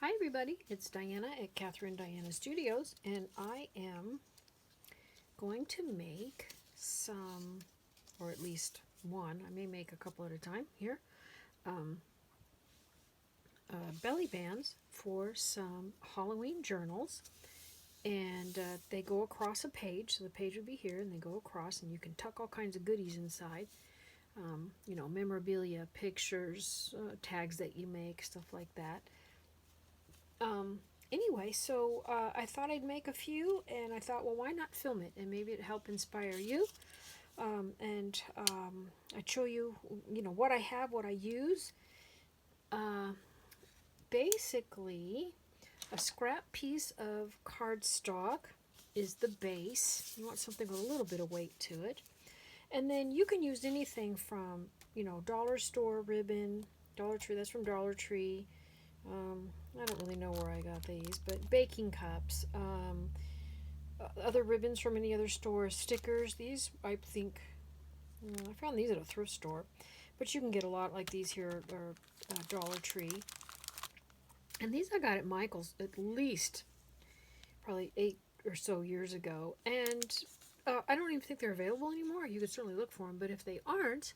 Hi everybody, it's Diana at Catherine Diana Studios, and I am going to make some, or at least one, I may make a couple at a time here, um, belly bands for some Halloween journals. And they go across a page, so the page would be here, and they go across, and you can tuck all kinds of goodies inside. You know, memorabilia, pictures, tags that you make, stuff like that. Anyway, so I thought I'd make a few, and I thought, well, why not film it, and maybe it'd help inspire you. I'd show you, you know, what I have, what I use. Basically, a scrap piece of cardstock is the base. You want something with a little bit of weight to it. And then you can use anything from, you know, dollar store ribbon, Dollar Tree, that's from Dollar Tree. I don't really know where I got these, but baking cups, other ribbons from any other store, stickers. These, I think, I found these at a thrift store, but you can get a lot like these here or Dollar Tree. And these I got at Michael's at least probably 8 or so years ago, and I don't even think they're available anymore. You could certainly look for them, but if they aren't,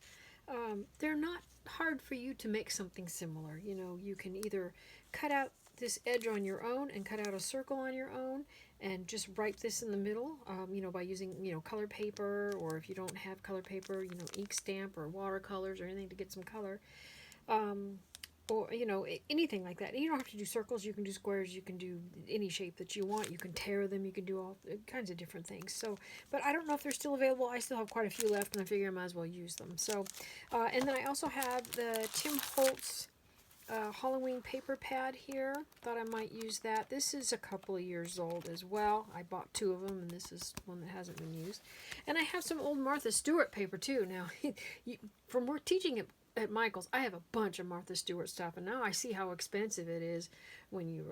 they're not hard for you to make something similar. You know, you can either cut out this edge on your own and cut out a circle on your own and just write this in the middle, you know, by using, you know, color paper, or if you don't have color paper, you know, ink stamp or watercolors or anything to get some color. Or, you know, anything like that. And you don't have to do circles. You can do squares. You can do any shape that you want. You can tear them. You can do all kinds of different things. So, but I don't know if they're still available. I still have quite a few left, and I figure I might as well use them. So, and then I also have the Tim Holtz Halloween paper pad here. Thought I might use that. This is a couple of years old as well. I bought 2 of them, and this is one that hasn't been used. And I have some old Martha Stewart paper too. Now, from work teaching at Michael's, I have a bunch of Martha Stewart stuff, and now I see how expensive it is when you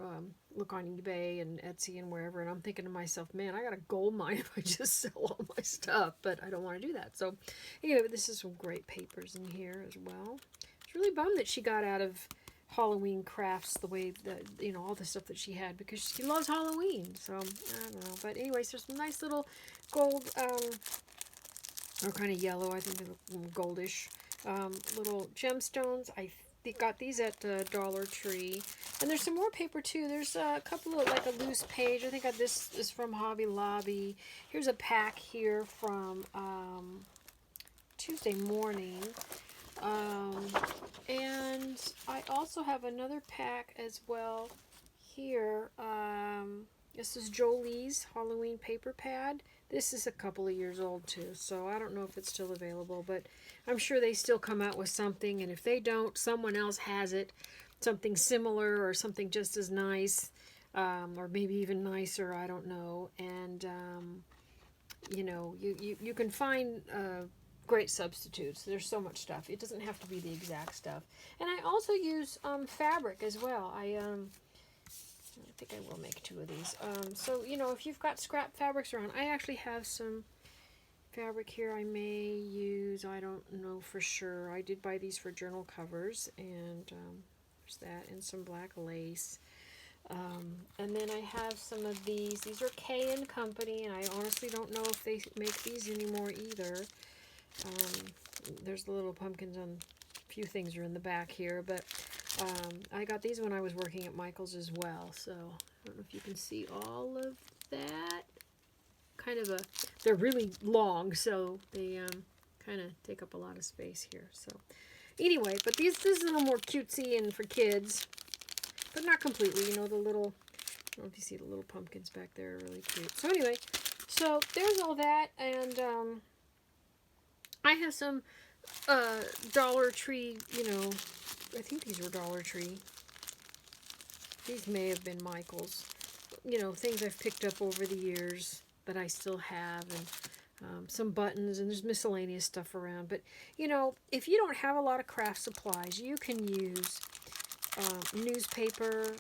look on eBay and Etsy and wherever, and I'm thinking to myself, man, I got a gold mine if I just sell all my stuff, but I don't want to do that. So anyway, this is some great papers in here as well. It's really bummed that she got out of Halloween crafts the way that, you know, all the stuff that she had, because she loves Halloween. So I don't know, but anyways, there's some nice little gold or kind of yellow, I think they're goldish, little gemstones. I got these at Dollar Tree. And there's some more paper too. There's a couple of, like a loose page. I think this is from Hobby Lobby. Here's a pack here from Tuesday morning. And I also have another pack as well here. This is Jolie's Halloween paper pad. This is a couple of years old too, so I don't know if it's still available, but I'm sure they still come out with something, and if they don't, someone else has it, something similar or something just as nice, or maybe even nicer, I don't know. And you know, you can find great substitutes. There's so much stuff. It doesn't have to be the exact stuff. And I also use fabric as well. I think I will make 2 of these. So, you know, if you've got scrap fabrics around, I actually have some fabric here I may use. I don't know for sure. I did buy these for journal covers, and there's that, and some black lace. And then I have some of these. These are K and Company, and I honestly don't know if they make these anymore either. There's the little pumpkins on a few things are in the back here, but I got these when I was working at Michael's as well, so I don't know if you can see all of that. Kind of they're really long, so they kind of take up a lot of space here. So anyway, but this is a little more cutesy and for kids, but not completely. You know, the little, I don't know if you see the little pumpkins back there are really cute. So anyway, so there's all that, and I have some Dollar Tree, you know, I think these were Dollar Tree. These may have been Michael's. You know, things I've picked up over the years that I still have, and some buttons, and there's miscellaneous stuff around. But, you know, if you don't have a lot of craft supplies, you can use newspaper,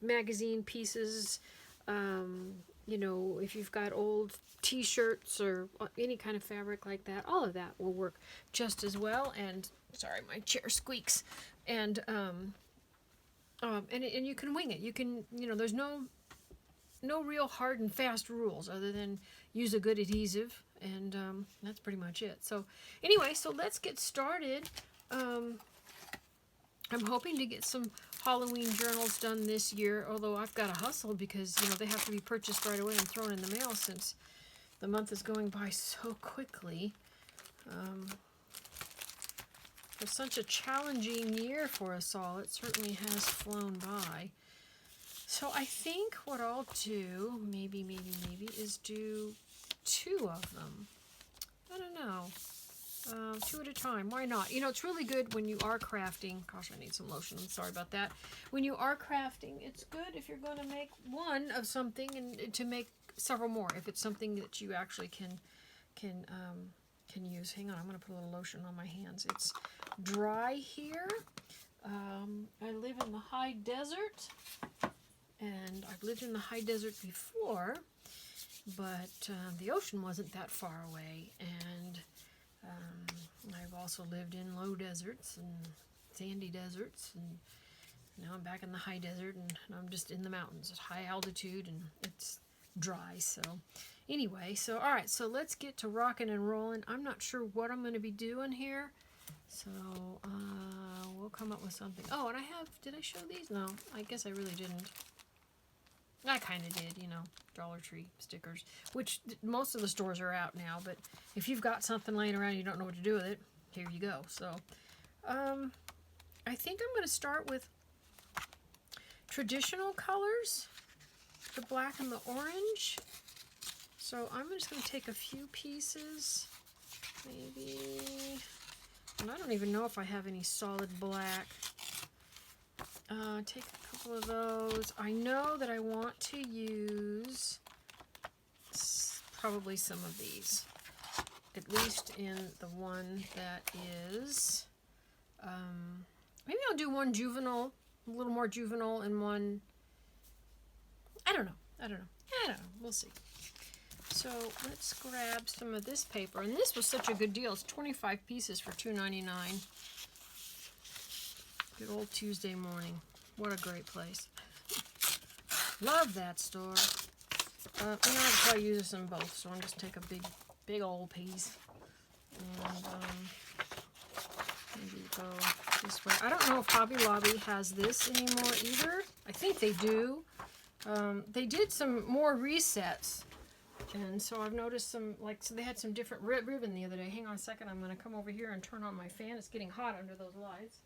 magazine pieces, you know, if you've got old t-shirts or any kind of fabric like that, all of that will work just as well. And sorry, my chair squeaks. And And you can wing it. You can, there's no real hard and fast rules other than use a good adhesive, and that's pretty much it. So anyway, so let's get started. I'm hoping to get some Halloween journals done this year, although I've got to hustle because, they have to be purchased right away and thrown in the mail since the month is going by so quickly. For such a challenging year for us all, it certainly has flown by. So I think what I'll do, maybe, is do 2 of them. I don't know. 2 at a time. Why not? It's really good when you are crafting. Gosh, I need some lotion. I'm sorry about that. When you are crafting, it's good if you're going to make one of something and to make several more. If it's something that you actually can use. Hang on, I'm going to put a little lotion on my hands. It's dry here. I live in the high desert, and I've lived in the high desert before, but the ocean wasn't that far away, and I've also lived in low deserts and sandy deserts, and now I'm back in the high desert, and I'm just in the mountains at high altitude, and it's dry. So anyway, so all right, so let's get to rocking and rolling. I'm not sure what I'm going to be doing here, so we'll come up with something. Oh, and did I show these? No, I guess I really didn't. I kind of did, Dollar Tree stickers, which most of the stores are out now, but if you've got something laying around and you don't know what to do with it, here you go. So, I think I'm going to start with traditional colors, the black and the orange. So I'm just going to take a few pieces, maybe, and I don't even know if I have any solid black. Take a couple of those. I know that I want to use probably some of these, at least in the one that is, maybe I'll do one juvenile, a little more juvenile, and one, I don't know, we'll see. So let's grab some of this paper, and this was such a good deal. It's 25 pieces for $2.99. Good old Tuesday morning. What a great place. Love that store. I could probably use this in both, so I'm just take a big old piece. And maybe go this way. I don't know if Hobby Lobby has this anymore either. I think they do. They did some more resets. And so I've noticed some, so they had some different ribbon the other day. Hang on a second. I'm going to come over here and turn on my fan. It's getting hot under those lights.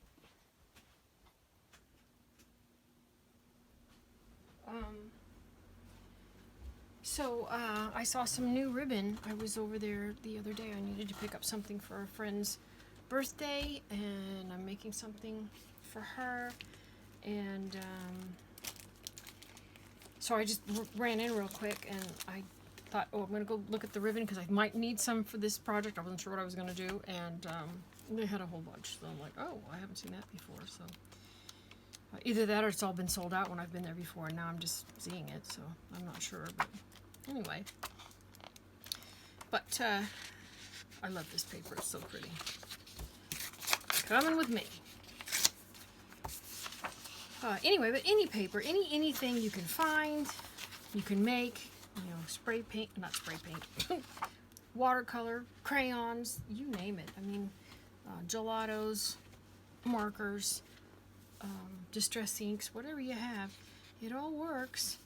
I saw some new ribbon. I was over there the other day. I needed to pick up something for a friend's birthday, and I'm making something for her. And so I just ran in real quick, and I thought, oh, I'm going to go look at the ribbon because I might need some for this project. I wasn't sure what I was going to do, and they had a whole bunch. So I'm like, oh, I haven't seen that before. So either that or it's all been sold out when I've been there before, and now I'm just seeing it, so I'm not sure. But anyway, but I love this paper. It's so pretty. Coming with me. Anyway, but any paper, anything you can find, you can make, spray paint, not spray paint, watercolor, crayons, you name it. I mean, gelatos, markers, distress inks, whatever you have, it all works.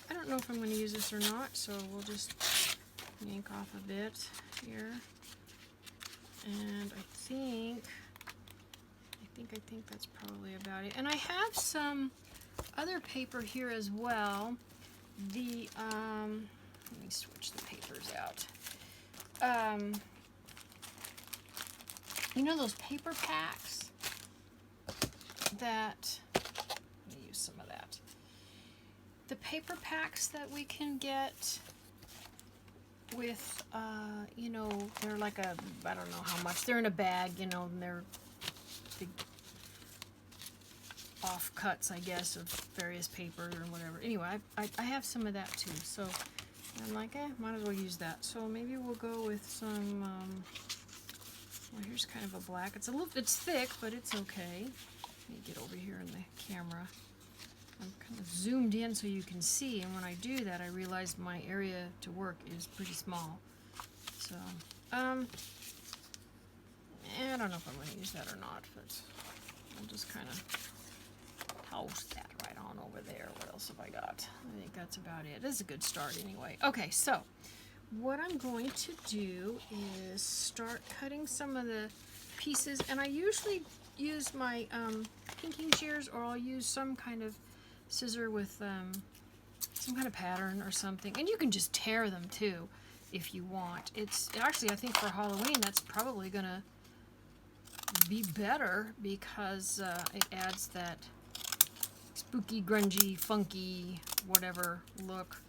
I don't know if I'm going to use this or not, so we'll just yank off a bit here. And I think that's probably about it. And I have some other paper here as well. Let me switch the papers out. Those paper packs that, let me use some of that. The paper packs that we can get with, they're like I don't know how much. They're in a bag, and they're big offcuts, I guess, of various paper or whatever. Anyway, I have some of that too, so I'm like, might as well use that. So maybe we'll go with some, well, here's kind of a black. It's thick, but it's okay. Let me get over here in the camera. I'm kind of zoomed in so you can see, and when I do that I realize my area to work is pretty small. So, I don't know if I'm going to use that or not, but I'll just kind of toss that right on over there. What else have I got? I think that's about it. This is a good start anyway. Okay, so what I'm going to do is start cutting some of the pieces, and I usually use my pinking shears, or I'll use some kind of scissor with some kind of pattern or something, and you can just tear them too if you want. It's actually, I think for Halloween that's probably gonna be better because it adds that spooky, grungy, funky, whatever look.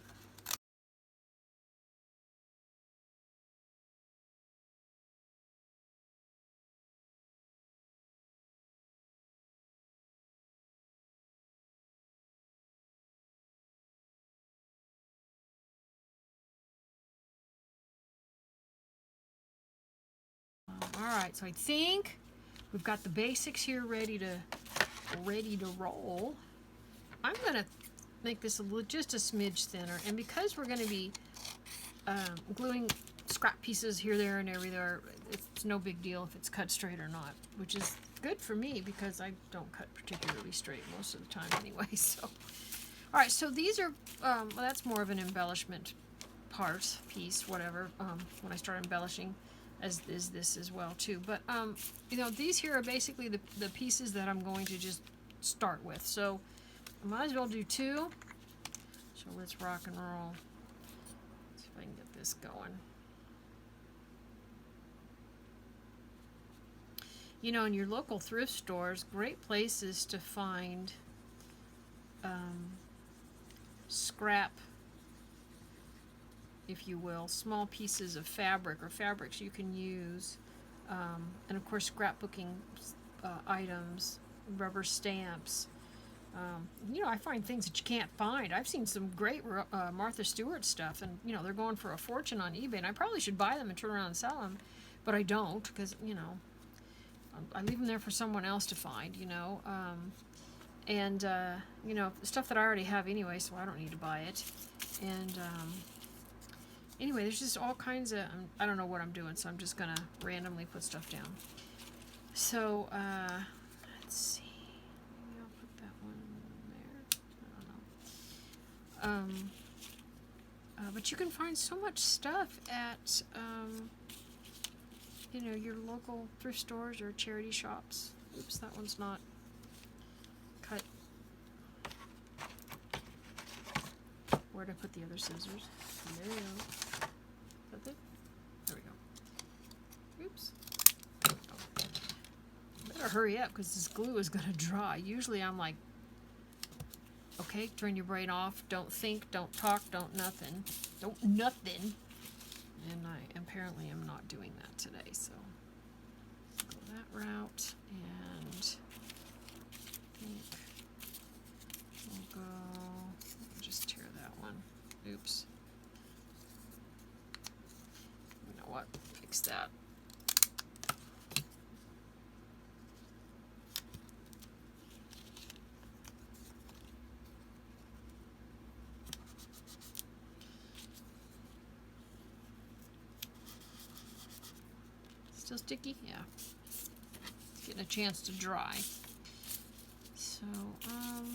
Alright, so I think we've got the basics here ready to roll. I'm gonna make this just a smidge thinner, and because we're gonna be gluing scrap pieces here, there, and everywhere, it's no big deal if it's cut straight or not, which is good for me because I don't cut particularly straight most of the time anyway. So, alright, so these are, well, that's more of an embellishment piece, whatever, when I start embellishing, as is this as well too. But you know, these here are basically the pieces that I'm going to just start with. So I might as well do two. So let's rock and roll. Let's see if I can get this going. You know, in your local thrift stores, great places to find scrap, if you will, small pieces of fabric or fabrics you can use, and of course scrapbooking items, rubber stamps. You know, I find things that you can't find. I've seen some great Martha Stewart stuff, and you know, they're going for a fortune on eBay, and I probably should buy them and turn around and sell them, but I don't, because, you know, I leave them there for someone else to find, you know. And you know, stuff that I already have anyway, so I don't need to buy it. And anyway, there's just all kinds of, I don't know what I'm doing, so I'm just gonna randomly put stuff down. So let's see, maybe I'll put that one there. I don't know. But you can find so much stuff at you know, your local thrift stores or charity shops. Oops, that one's not cut. Where'd I put the other scissors? There you go. Is that it? There we go. Oops. Oh. Better hurry up because this glue is going to dry. Usually I'm like, okay, turn your brain off. Don't think, don't talk, don't nothing. Don't nothing. And I apparently am not doing that today, so go that route, and I think we'll go, just tear that one. Oops. You know what? Fix that. Still sticky? Yeah. It's getting a chance to dry. So,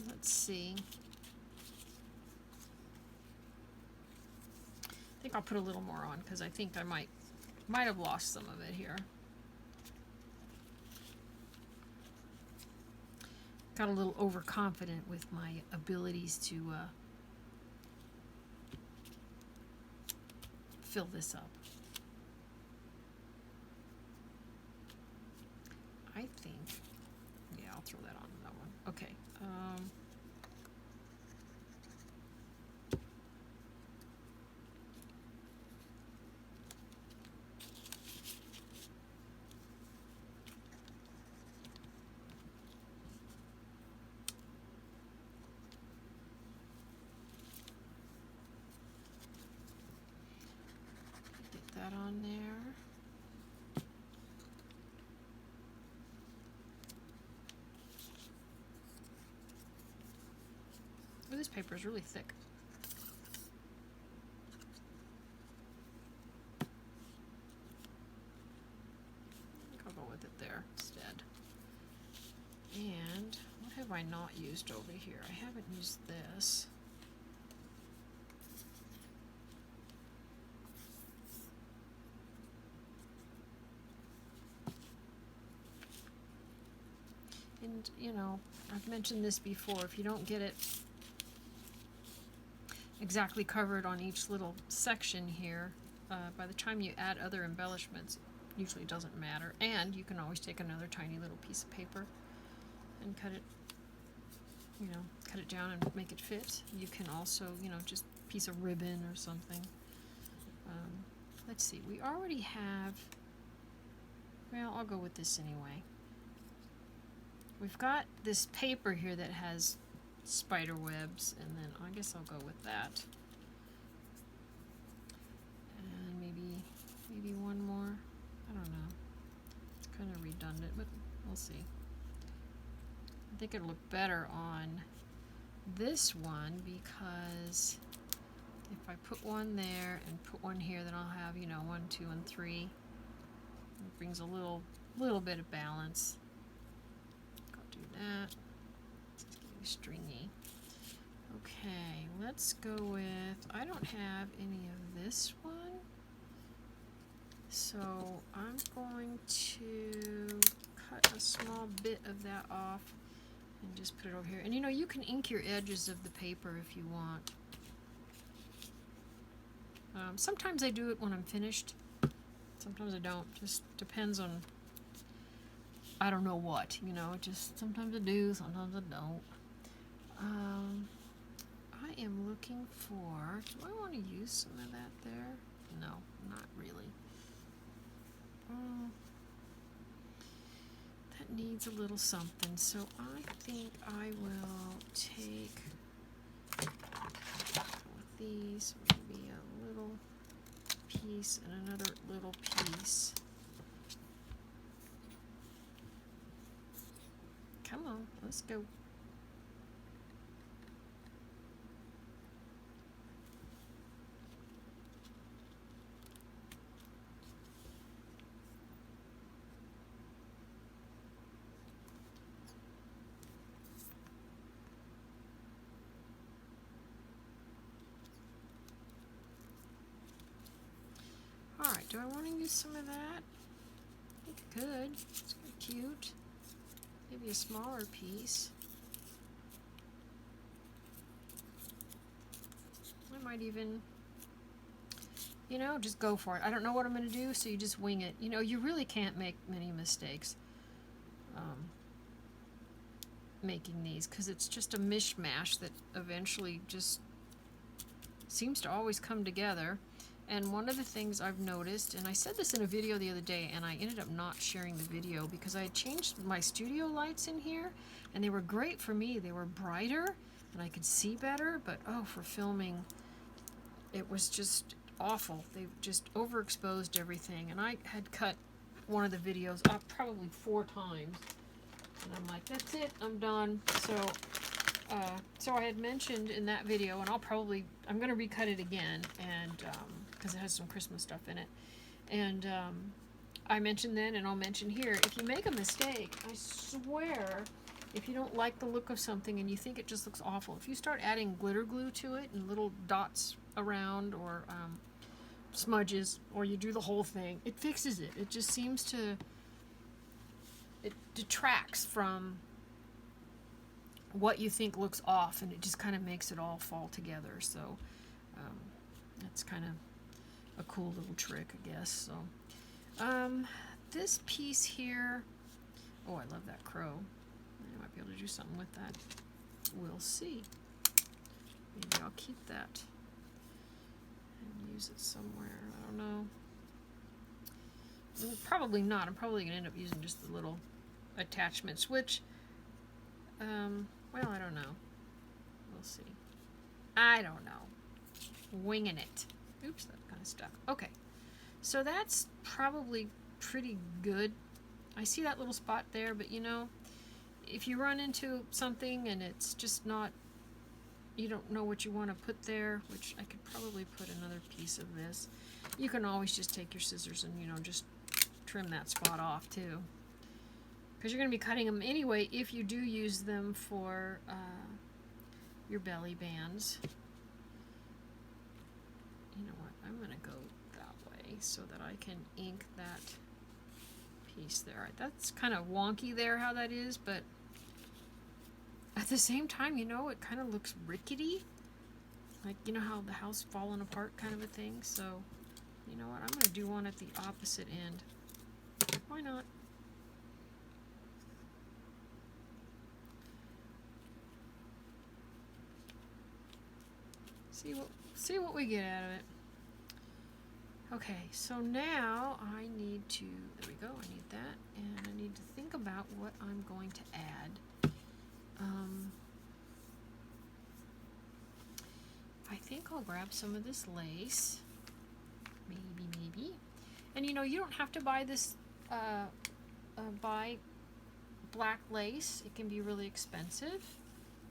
let's see. I think I'll put a little more on because I think I might have lost some of it here. Got a little overconfident with my abilities to fill this up. I think, yeah, I'll throw that on that one. Okay. Get that on there. this paper is really thick. I'll go with it there instead. And what have I not used over here? I haven't used this. And, you know, I've mentioned this before, if you don't get it exactly covered on each little section here, by the time you add other embellishments, it usually doesn't matter. And you can always take another tiny little piece of paper and cut it, you know, cut it down and make it fit. You can also, you know, just a piece of ribbon or something. Let's see, we already have, well, I'll go with this anyway. We've got this paper here that has spider webs, and then I guess I'll go with that. And maybe one more. I don't know. It's kind of redundant, but we'll see. I think it'll look better on this one because if I put one there and put one here, then I'll have, you know, 1, 2, and 3. It brings a little bit of balance. That. It's getting stringy. Okay, let's go with, I don't have any of this one, so I'm going to cut a small bit of that off and just put it over here. And you know, you can ink your edges of the paper if you want. Sometimes I do it when I'm finished, sometimes I don't, just depends on, I don't know what, you know, just sometimes I do, sometimes I don't. I am looking for, do I want to use some of that there? No, not really. That needs a little something, so I think I will take with these, maybe a little piece and another little piece. Come on, let's go. Alright, do I want to use some of that? I think I could. It's kind of cute. Maybe a smaller piece. I might even, you know, just go for it. I don't know what I'm going to do, so you just wing it. You know, you really can't make many mistakes making these, because it's just a mishmash that eventually just seems to always come together. And one of the things I've noticed, and I said this in a video the other day, and I ended up not sharing the video because I had changed my studio lights in here, and they were great for me. They were brighter, and I could see better, but oh, for filming, it was just awful. They just overexposed everything, and I had cut one of the videos up probably 4 times, and I'm like, that's it, I'm done. So I had mentioned in that video, and I'm going to recut it again, and because it has some Christmas stuff in it. And I mentioned then, and I'll mention here, if you make a mistake, I swear, if you don't like the look of something and you think it just looks awful, if you start adding glitter glue to it and little dots around, or smudges, or you do the whole thing, it fixes it. It just seems to, it detracts from what you think looks off, and it just kind of makes it all fall together. So that's kind of a cool little trick, I guess. So this piece here, oh, I love that crow. I might be able to do something with that. We'll see. Maybe I'll keep that and use it somewhere. I don't know. Well, probably not. I'm probably going to end up using just the little attachments, which well, I don't know. We'll see. I don't know. Winging it. Oops, that kind of stuck. Okay. So that's probably pretty good. I see that little spot there, but you know, if you run into something and it's just not you don't know what you want to put there, which I could probably put another piece of this. You can always just take your scissors and, you know, just trim that spot off too. Because you're going to be cutting them anyway if you do use them for your belly bands. You know what, I'm going to go that way so that I can ink that piece there. That's kind of wonky there how that is, but at the same time, you know, it kind of looks rickety. Like, you know how the house falling apart kind of a thing. So, you know what, I'm going to do one at the opposite end. Why not? See what we get out of it. Okay, so now I need to, there we go, I need that, and I need to think about what I'm going to add. I think I'll grab some of this lace, maybe. And you know, you don't have to buy this, buy black lace. It can be really expensive,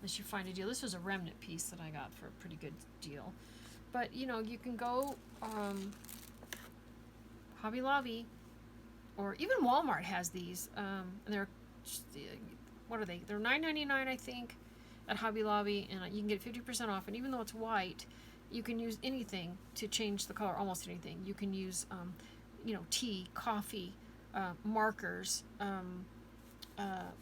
unless you find a deal. This was a remnant piece that I got for a pretty good deal. But you know, you can go, Hobby Lobby, or even Walmart has these, and they're, what are they? They're $9.99, I think, at Hobby Lobby, and you can get 50% off. And even though it's white, you can use anything to change the color, almost anything. You can use, you know, tea, coffee, markers,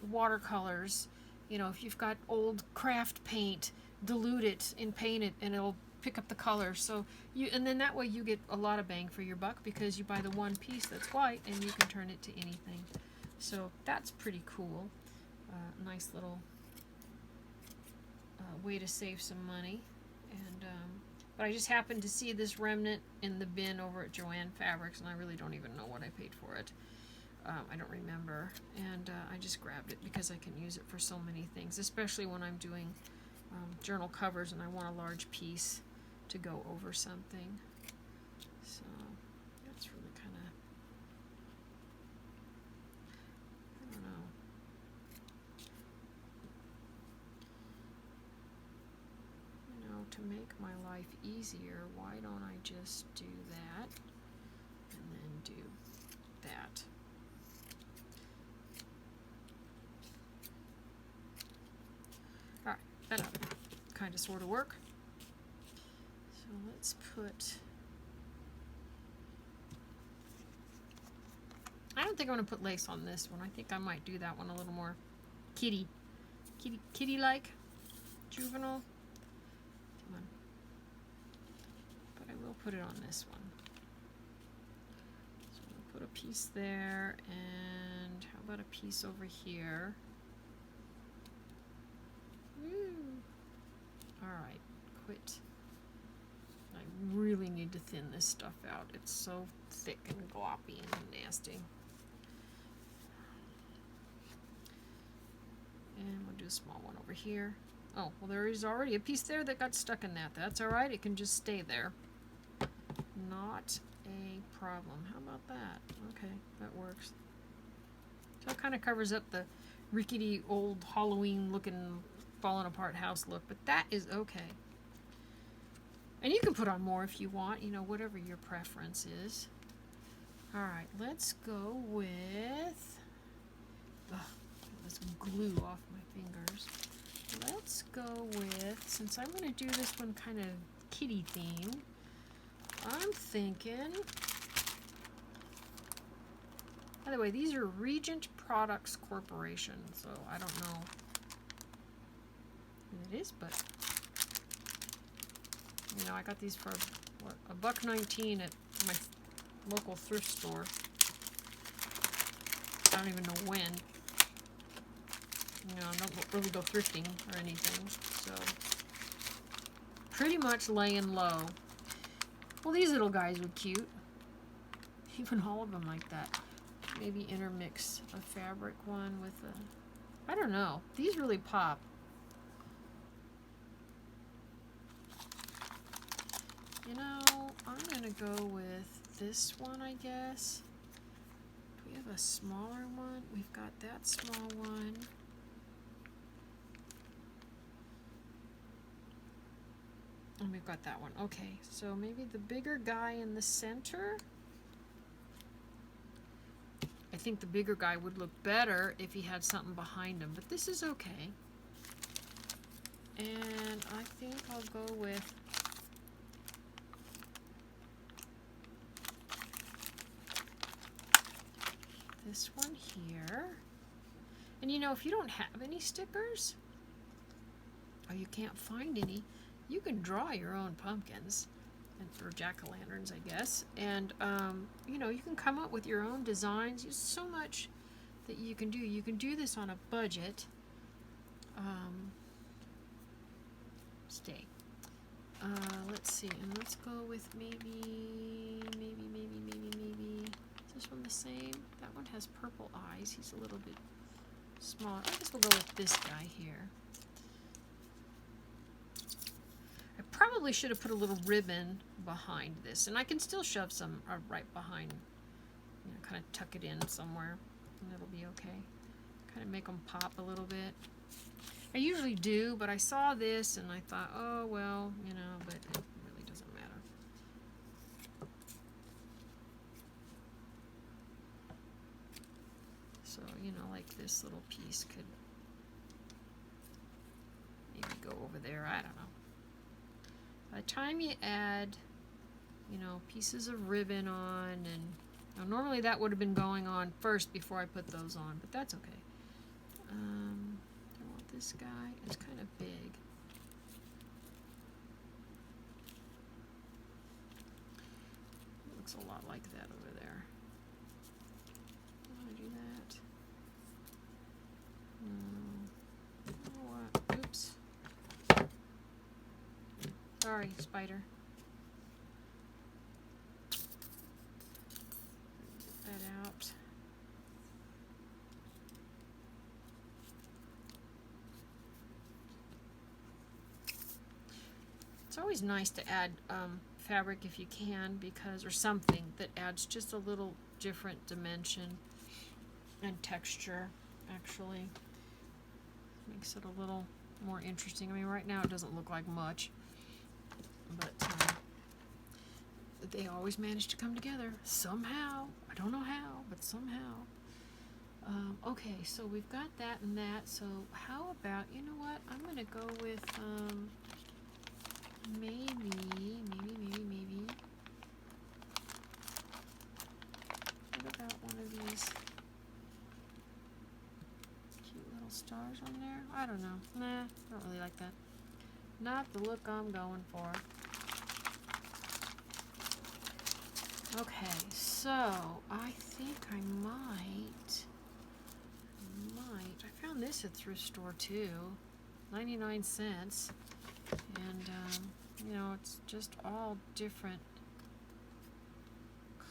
watercolors. You know, if you've got old craft paint, dilute it and paint it, and it'll pick up the color. So and then that way you get a lot of bang for your buck, because you buy the one piece that's white and you can turn it to anything. So that's pretty cool. Nice little way to save some money. And but I just happened to see this remnant in the bin over at Joann Fabrics, and I really don't even know what I paid for it. I don't remember, and I just grabbed it because I can use it for so many things, especially when I'm doing journal covers and I want a large piece to go over something. So that's really kind of, I don't know. You know, to make my life easier, why don't I just do that and then do that? Alright, that ought to kind of sort of work. So let's put, I don't think I'm going to put lace on this one. I think I might do that one a little more kitty-like, juvenile. Come on. But I will put it on this one. So I'll put a piece there, and how about a piece over here? Alright, quit. I really need to thin this stuff out. It's so thick and gloppy and nasty. And we'll do a small one over here. Oh, well, there is already a piece there that got stuck in that. That's alright, it can just stay there. Not a problem. How about that? Okay, that works. So it kind of covers up the rickety old Halloween looking fallen apart house look, but that is okay. And you can put on more if you want, you know, whatever your preference is. Alright, let's go with, this glue off my fingers. Let's go with, since I'm going to do this one kind of kitty theme, I'm thinking, by the way, these are Regent Products Corporation, so I don't know who it is, but you know, I got these for what, $1.19 at my local thrift store. I don't even know when. You know, I don't really go thrifting or anything, so pretty much laying low. Well, these little guys were cute. Even all of them like that. Maybe intermix a fabric one with a, I don't know. These really pop. You know, I'm gonna go with this one, I guess. Do we have a smaller one? We've got that small one. And we've got that one. Okay, so maybe the bigger guy in the center. I think the bigger guy would look better if he had something behind him, but this is okay. And I think I'll go with this one here. And you know, if you don't have any stickers, or you can't find any, you can draw your own pumpkins, or jack-o'-lanterns, I guess. And, you know, you can come up with your own designs. There's so much that you can do. You can do this on a budget. Let's see, and let's go with maybe, is this one the same? That one has purple eyes. He's a little bit smaller. I guess we'll go with this guy here. I probably should have put a little ribbon behind this, and I can still shove some right behind, you know, kind of tuck it in somewhere, and it'll be okay. Kind of make them pop a little bit. I usually do, but I saw this and I thought, oh, well, you know, but it really doesn't matter. So, you know, like this little piece could maybe go over there. I don't know. By the time you add, you know, pieces of ribbon on, and now normally that would have been going on first before I put those on, but that's okay. I want this guy. It's kind of big. It looks a lot like that over there. I want to do that. No. Oh, what? Oops. Sorry, spider. Get that out. It's always nice to add fabric if you can, because, or something that adds just a little different dimension and texture, actually. Makes it a little more interesting. I mean, right now it doesn't look like much, but they always manage to come together somehow. I don't know how, but somehow. Okay, so we've got that and that. So how about, you know what? I'm going to go with maybe. What about one of these cute little stars on there? I don't know. Nah, I don't really like that. Not the look I'm going for. Okay, so I think I might. I found this at thrift store too, 99 cents, and you know, it's just all different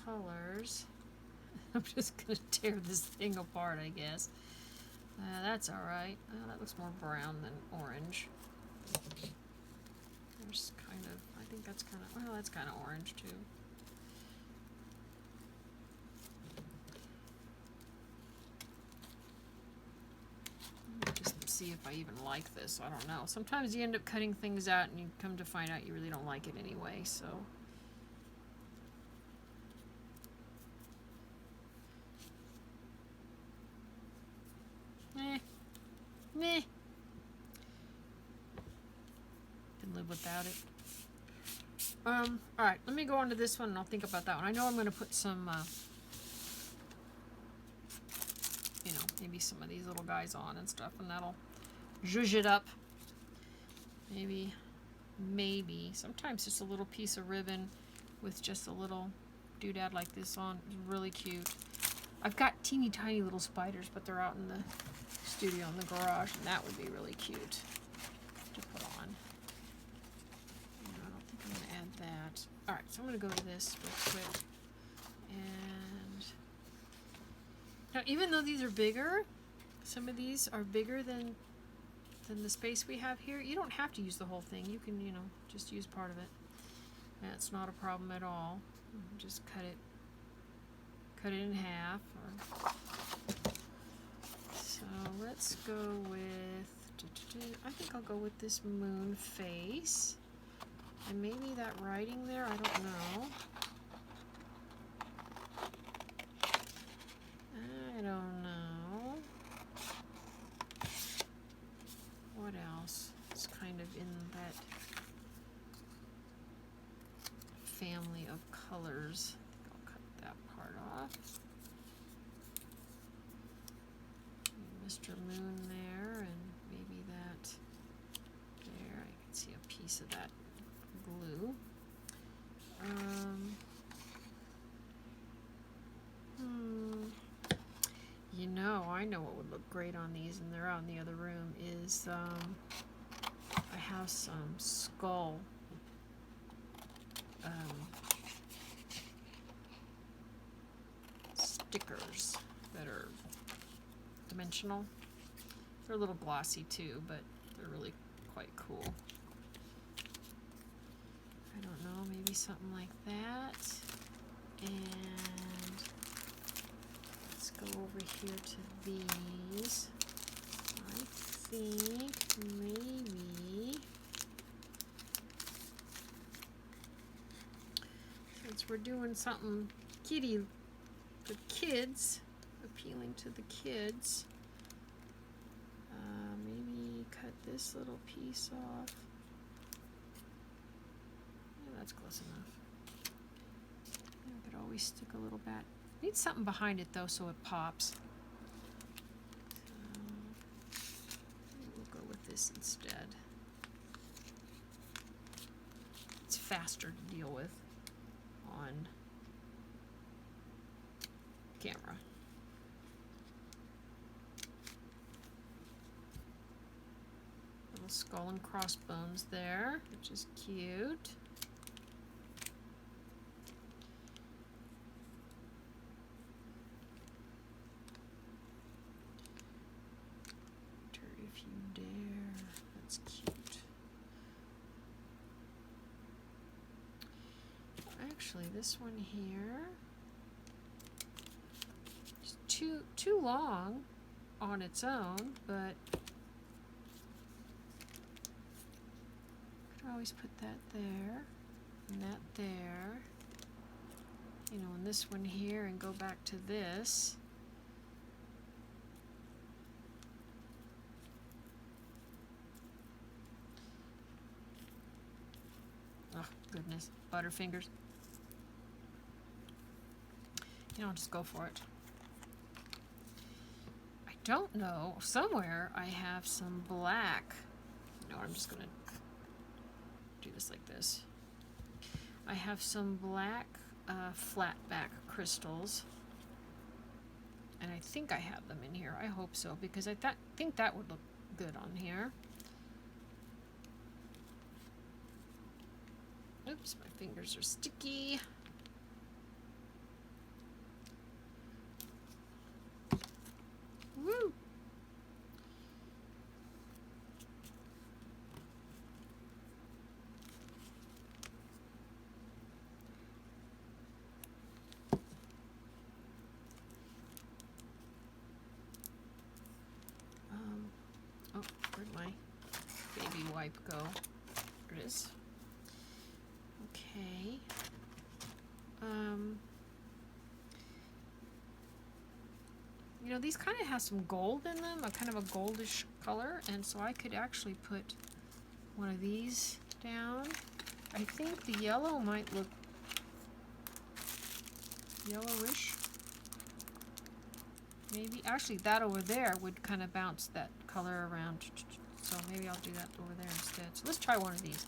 colors. I'm just gonna tear this thing apart, I guess. That's all right. That looks more brown than orange. There's kind of, I think that's kind of, well, that's kind of orange too. Just see if I even like this. I don't know. Sometimes you end up cutting things out and you come to find out you really don't like it anyway, so. Meh. Can live without it. Alright, let me go on to this one and I'll think about that one. I know I'm going to put some, you know, maybe some of these little guys on and stuff, and that'll zhuzh it up. Maybe. Sometimes just a little piece of ribbon with just a little doodad like this on is really cute. I've got teeny tiny little spiders, but they're out in the studio in the garage, and that would be really cute to put on. No, I don't think I'm going to add that. Alright, so I'm going to go to this real quick. And now, even though these are bigger, some of these are bigger than the space we have here, you don't have to use the whole thing. You can, you know, just use part of it. That's not a problem at all. Just cut it in half. So let's go with, I think I'll go with this moon face. And maybe that writing there, I don't know. I don't know. What else? It's kind of in that family of colors. I think I'll cut that part off. Mr. Moon there, and maybe that there. I can see a piece of that blue. You know, I know what would look great on these, and they're out in the other room, is I have some skull stickers that are dimensional. They're a little glossy too, but they're really quite cool. I don't know, maybe something like that. And let's go over here to these. I think maybe, since we're doing something kitty for kids, appealing to the kids, maybe cut this little piece off. Yeah, that's close enough. I could always stick a little back. Need something behind it though, so it pops. So we'll go with this instead. It's faster to deal with on camera. Little skull and crossbones there, which is cute. If you dare, that's cute. Actually, this one here is too long on its own, but could always put that there and that there, you know, and this one here, and go back to this. Oh, goodness. Butterfingers. You know, just go for it. I don't know. Somewhere I have some black. No, I'm just going to do this like this. I have some black flat back crystals. And I think I have them in here. I hope so, because I think that would look good on here. Oops, my fingers are sticky. Woo! Oh, where'd my baby wipe go? There it is. Okay. You know, these kind of have some gold in them, a kind of a goldish color, and so I could actually put one of these down. I think the yellow might look yellowish. Maybe, actually that over there would kind of bounce that color around, so maybe I'll do that over there instead. So let's try one of these.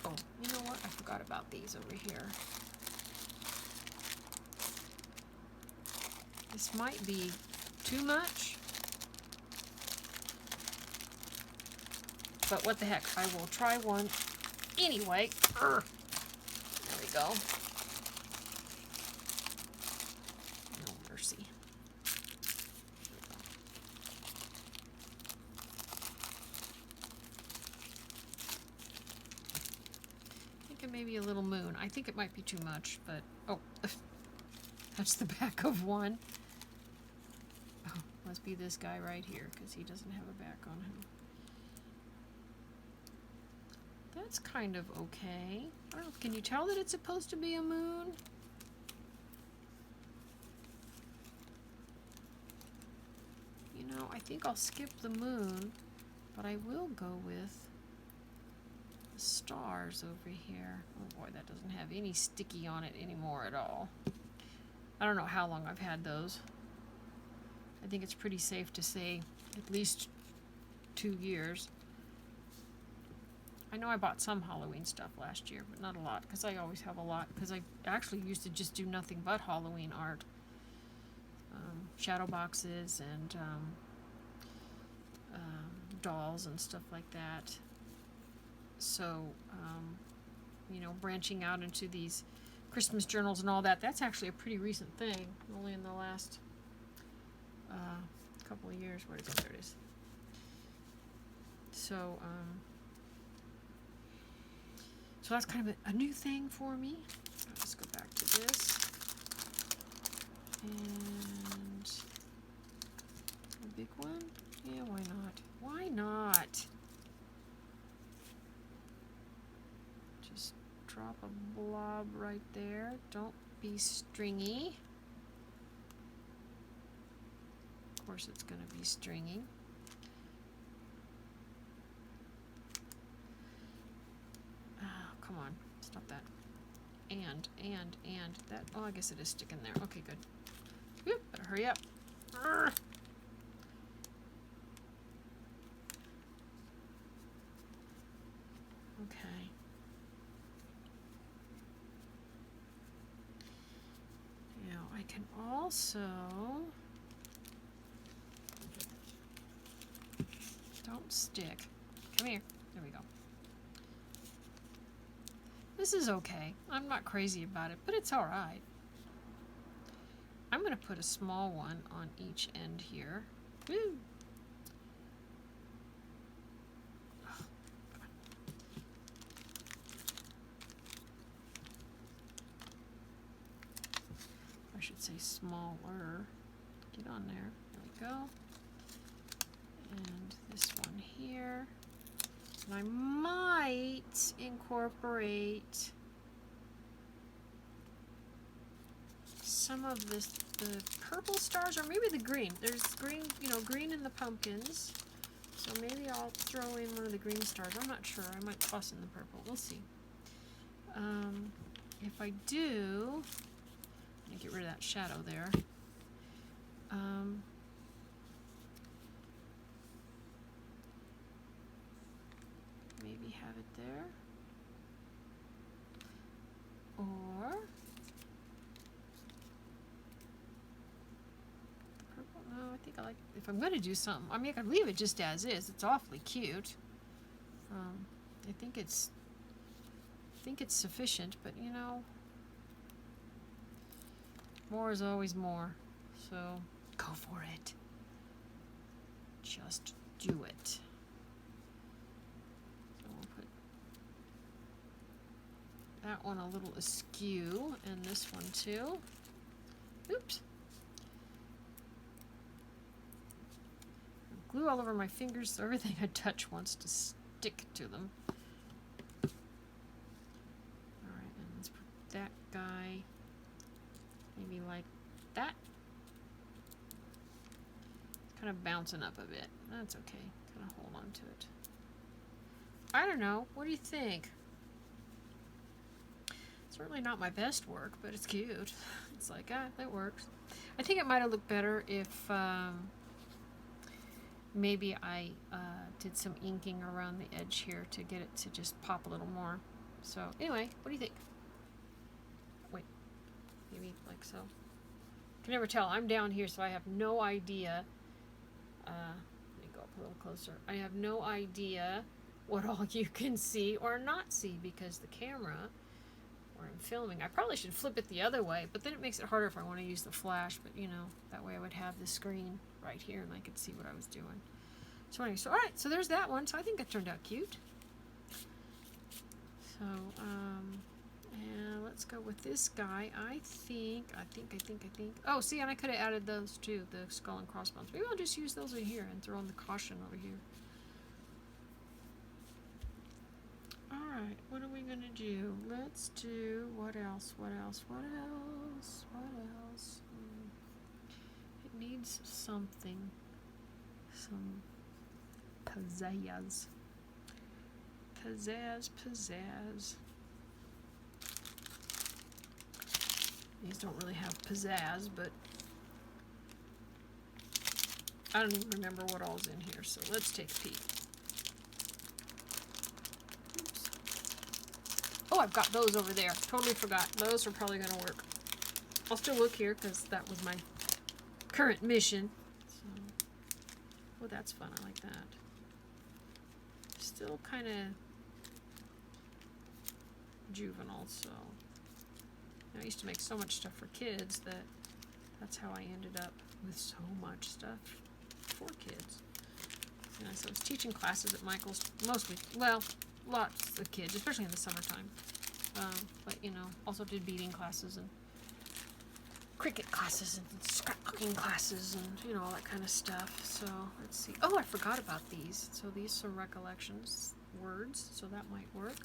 Oh, you know what? I forgot about these over here. This might be too much, but what the heck? I will try one anyway. There we go. No mercy. Maybe a little moon. I think it might be too much, but oh, that's the back of one. Oh, must be this guy right here, because he doesn't have a back on him. That's kind of okay. I don't know, can you tell that it's supposed to be a moon? You know, I think I'll skip the moon, but I will go with the stars over here. Oh boy, that doesn't have any sticky on it anymore at all. I don't know how long I've had those. I think it's pretty safe to say at least 2 years. I know I bought some Halloween stuff last year, but not a lot, because I always have a lot, because I actually used to just do nothing but Halloween art. Shadow boxes and dolls and stuff like that. So, you know, branching out into these Christmas journals and all that, that's actually a pretty recent thing, only in the last couple of years. Where is it? There it is. So, so that's kind of a new thing for me. I'll just go back to this. And a big one? Yeah, why not? Why not? Just drop a blob right there. Don't be stringy. Of course it's going to be stringy. Oh, come on. Stop that. And that. Oh, I guess it is sticking there. Okay, good. Whoop, better hurry up. Urgh. Okay. Now I can also, don't stick. Come here. There we go. This is okay. I'm not crazy about it, but it's all right. I'm going to put a small one on each end here. Woo! Oh, I should say smaller. Get on there. There we go. And this one here. And I might incorporate some of this, the purple stars, or maybe the green. There's green, you know, green in the pumpkins. So maybe I'll throw in one of the green stars. I'm not sure. I might toss in the purple. We'll see. If I do, let me get rid of that shadow there. Maybe have it there. Or purple. No, I think I like, if I'm going to do something, I mean, I could leave it just as is. It's awfully cute. I think it's sufficient, but you know, more is always more. So go for it. Just do it. So we'll put that one a little askew, and this one too. Oops. Glue all over my fingers, so everything I touch wants to stick to them. Alright, and let's put that guy maybe like that. It's kind of bouncing up a bit. That's okay. Kind of hold on to it. I don't know. What do you think? Certainly not my best work, but it's cute. It's like, that works. I think it might have looked better if maybe I did some inking around the edge here to get it to just pop a little more. So anyway, what do you think? Wait, maybe like so. I can never tell. I'm down here, so I have no idea. Let me go up a little closer. I have no idea what all you can see or not see because the camera where I'm filming, I probably should flip it the other way, but then it makes it harder if I want to use the flash, but you know, that way I would have the screen right here and I could see what I was doing. So anyway, so alright, so there's that one. So I think that turned out cute. So, and let's go with this guy. I think. Oh, see, and I could have added those too, the skull and crossbones. Maybe I'll just use those over here and throw in the caution over here. Alright, what are we gonna do? Let's do, what else? It needs something. Some pizzazz. Pizzazz. These don't really have pizzazz, but I don't even remember what all's in here, so let's take a peek. Oops. Oh, I've got those over there. Totally forgot. Those are probably going to work. I'll still look here because that was my current mission. So, well, that's fun. I like that. Still kind of juvenile, so I used to make so much stuff for kids that's how I ended up with so much stuff for kids. You know, so I was teaching classes at Michael's, mostly, well, lots of kids, especially in the summertime. But, you know, also did beading classes and cricket classes and scrapbooking classes and, you know, all that kind of stuff. So, let's see. Oh, I forgot about these. So these are recollections words, so that might work.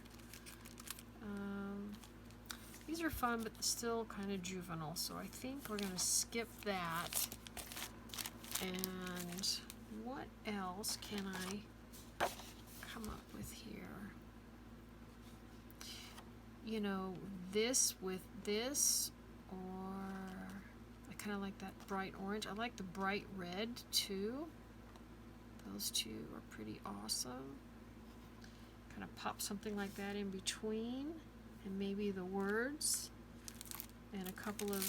These are fun, but still kind of juvenile, so I think we're going to skip that. And what else can I come up with here? You know, this with this, or I kind of like that bright orange. I like the bright red too. Those two are pretty awesome. Kind of pop something like that in between. And maybe the words, and a couple of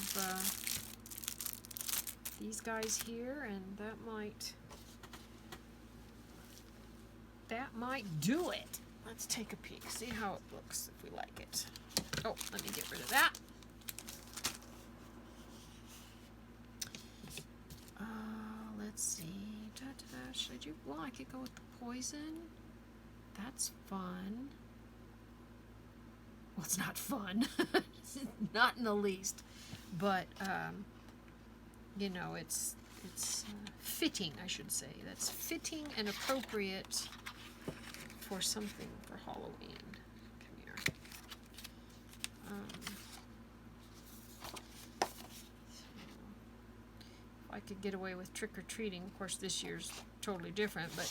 these guys here, and that might do it. Let's take a peek, see how it looks, if we like it. Oh, let me get rid of that. Let's see. Should I do? Well, I could go with the poison. That's fun. Well, it's not fun, not in the least, but, you know, it's fitting, I should say. That's fitting and appropriate for something for Halloween. Come here. So if I could get away with trick-or-treating, of course this year's totally different, but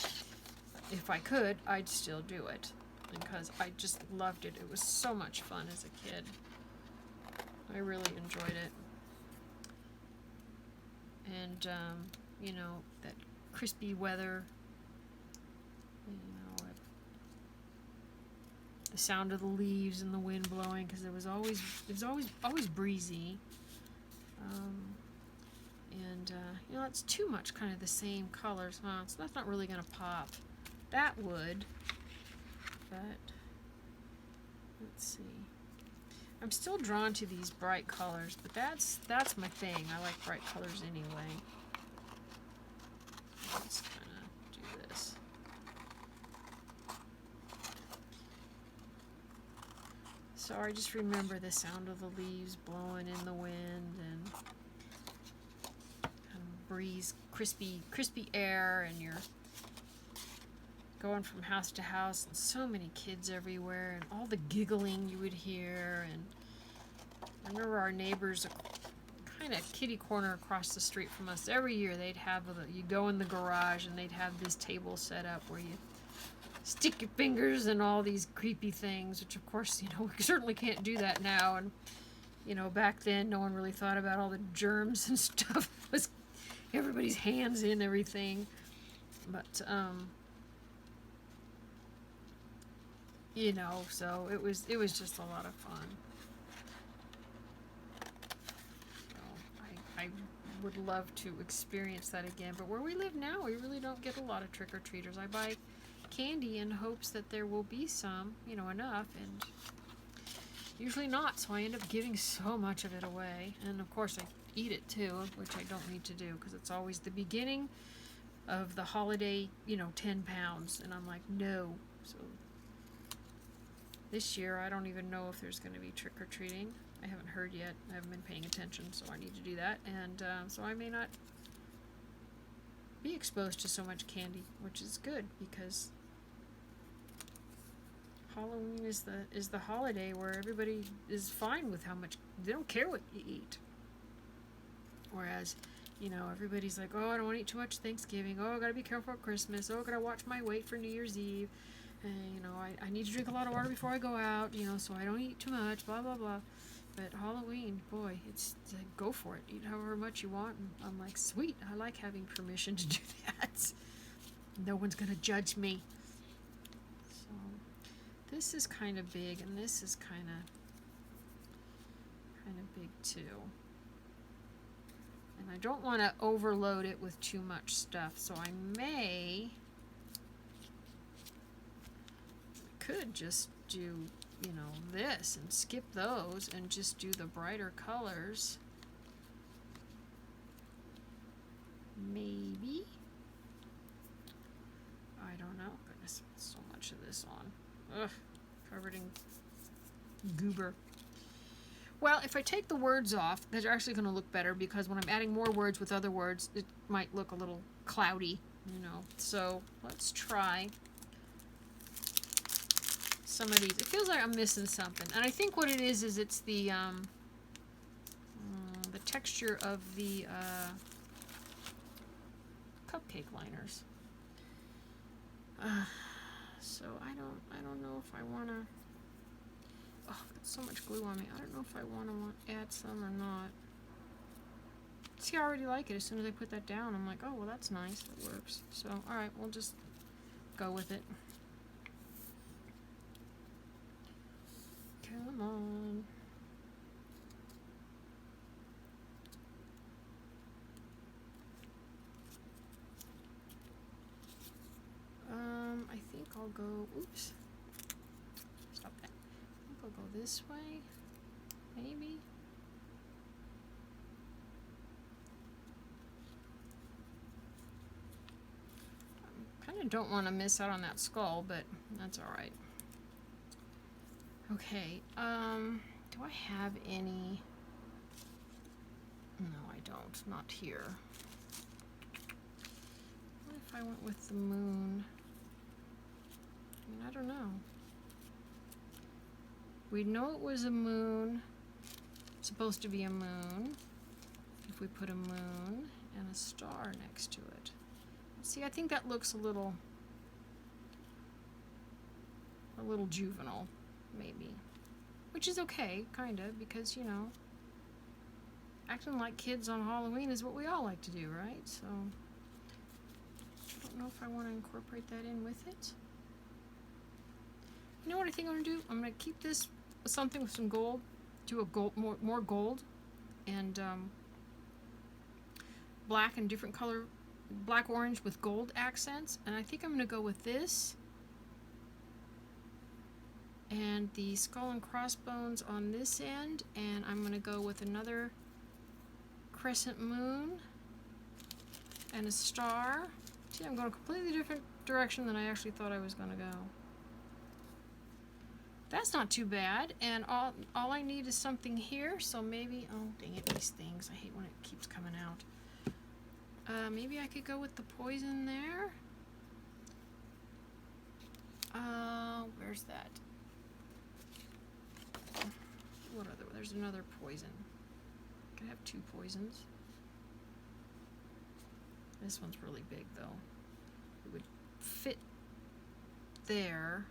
if I could, I'd still do it. Because I just loved it. It was so much fun as a kid. I really enjoyed it. And, you know, that crispy weather, you know, the sound of the leaves and the wind blowing, because it was always breezy. And, you know, it's too much kind of the same colors, huh? So that's not really going to pop. That would. But let's see. I'm still drawn to these bright colors, but that's my thing. I like bright colors anyway. Let's kind of do this. So I just remember the sound of the leaves blowing in the wind and breeze, crispy air, and you're going from house to house, and so many kids everywhere, and all the giggling you would hear. And I remember our neighbors, kind of kitty corner across the street from us, every year they'd have, you go in the garage and they'd have this table set up where you stick your fingers in all these creepy things, which of course, you know, we certainly can't do that now. And, you know, back then no one really thought about all the germs and stuff. It was everybody's hands in everything. But, you know, so it was just a lot of fun. So I would love to experience that again. But where we live now, we really don't get a lot of trick-or-treaters. I buy candy in hopes that there will be some, you know, enough, and usually not. So I end up giving so much of it away. And of course I eat it too, which I don't need to do, because it's always the beginning of the holiday, you know, 10 pounds. And I'm like, no. So this year, I don't even know if there's going to be trick-or-treating. I haven't heard yet. I haven't been paying attention, so I need to do that. And so I may not be exposed to so much candy, which is good, because Halloween is the holiday where everybody is fine with how much, they don't care what you eat. Whereas, you know, everybody's like, oh, I don't want to eat too much Thanksgiving. Oh, I gotta be careful at Christmas. Oh, I gotta watch my weight for New Year's Eve. And, you know, I need to drink a lot of water before I go out, you know, so I don't eat too much, blah, blah, blah. But Halloween, boy, it's like, go for it. Eat however much you want. And I'm like, sweet, I like having permission to do that. No one's gonna judge me. So, this is kind of big, and this is kind of big too. And I don't want to overload it with too much stuff, so I could just do, you know, this and skip those and just do the brighter colors. Maybe. I don't know. Goodness, so much of this on. Ugh, covered in goober. Well, if I take the words off, they're actually going to look better, because when I'm adding more words with other words, it might look a little cloudy, you know. So let's try some of these. It feels like I'm missing something, and I think what it is it's the texture of the cupcake liners. So I don't know if I want to. Oh, I've got so much glue on me. I don't know if I want to add some or not. See, I already like it. As soon as I put that down, I'm like, oh, well, that's nice. That works. So, all right, we'll just go with it. Come on. I think I'll go, oops. Stop that. I think I'll go this way, maybe. I kind of don't want to miss out on that skull, but that's all right. Okay, do I have any? No, I don't. Not here. What if I went with the moon? I mean, I don't know. We know it was a moon. It's supposed to be a moon. If we put a moon and a star next to it. See, I think that looks a little juvenile, maybe. Which is okay, kind of, because, you know, acting like kids on Halloween is what we all like to do, right? So, I don't know if I want to incorporate that in with it. You know what I think I'm going to do? I'm going to keep this something with some gold, do a gold, more gold, and black and different color, black orange with gold accents, and I think I'm going to go with this and the skull and crossbones on this end, and I'm going to go with another crescent moon and a star. See, I'm going a completely different direction than I actually thought I was going to go. That's not too bad, and all I need is something here, so maybe, oh dang it, these things, I hate when it keeps coming out. Maybe I could go with the poison there. Where's that? What other, there's another poison. Can I have two poisons? This one's really big though. It would fit there.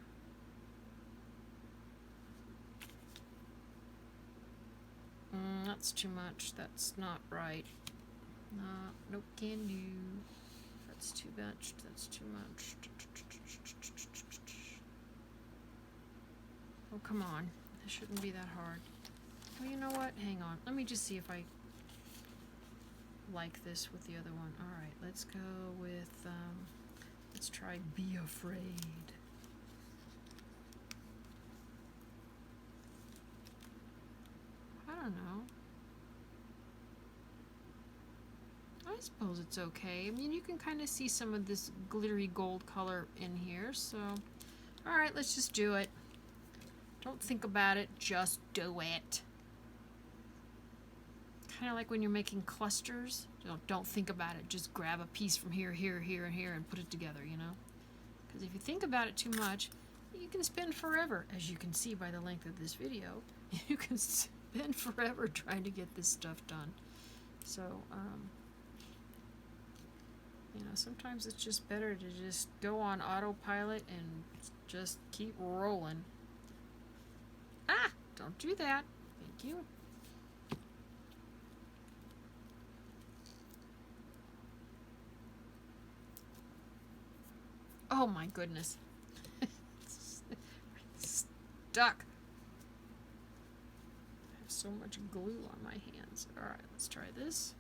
That's too much. That's not right. Nope, can do. That's too much. That's too much. Oh, come on. This shouldn't be that hard. Well, you know what? Hang on. Let me just see if I like this with the other one. Alright, let's go with, let's try Be Afraid. I don't know. I suppose it's okay. I mean, you can kind of see some of this glittery gold color in here, so... Alright, let's just do it. Don't think about it, just do it. Kind of like when you're making clusters. Don't think about it, just grab a piece from here, here, here, and here, and put it together, you know? Because if you think about it too much, you can spend forever, as you can see by the length of this video. You can spend forever trying to get this stuff done. So, you know, sometimes it's just better to just go on autopilot and just keep rolling. Ah! Don't do that. Thank you. Oh my goodness. Stuck. I have so much glue on my hands. Alright, let's try this.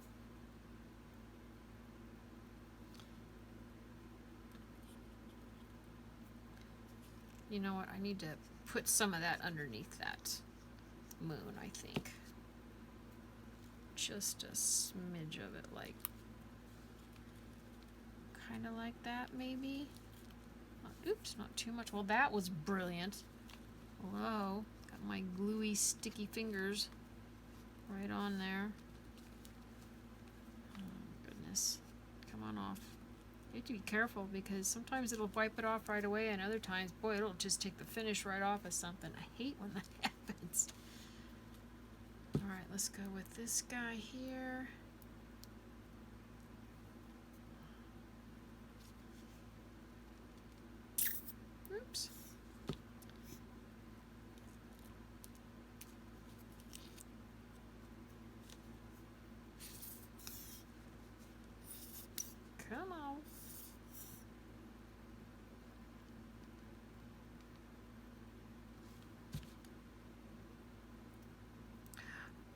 You know what? I need to put some of that underneath that moon, I think. Just a smidge of it, like, kind of like that, maybe. Oops, not too much. Well, that was brilliant. Whoa, got my gluey, sticky fingers right on there. Oh, goodness. Come on off. You have to be careful because sometimes it'll wipe it off right away, and other times, boy, it'll just take the finish right off of something. I hate when that happens. Alright, let's go with this guy here. Oops. Come on.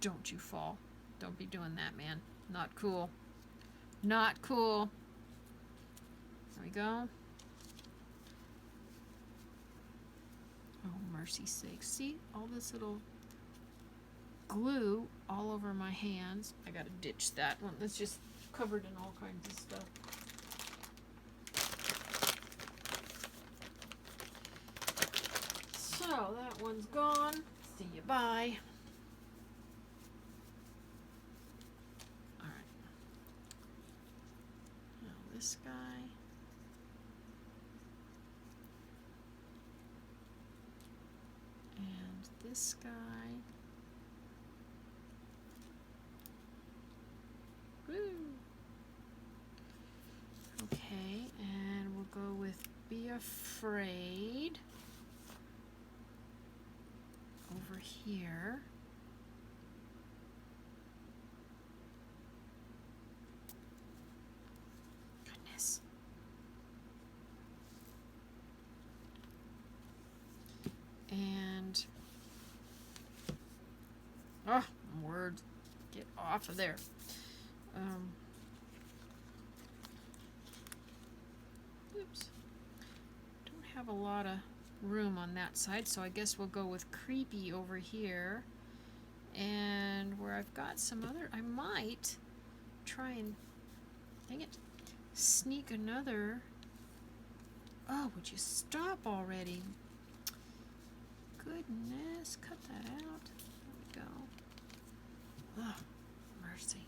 Don't you fall. Don't be doing that, man. Not cool. Not cool. There we go. Oh, mercy's sake. See all this little glue all over my hands. I gotta ditch that one. It's just covered in all kinds of stuff. So that one's gone. See you bye. Alright. Now this guy. And this guy. Woo! Okay, and we'll go with Be Afraid over here. Goodness. And oh, words, get off of there. Oops. Don't have a lot of room on that side, so I guess we'll go with Creepy over here. And where I've got some other, I might try and, dang it, sneak another. Oh, would you stop already? Goodness, cut that out. There we go. Oh, mercy.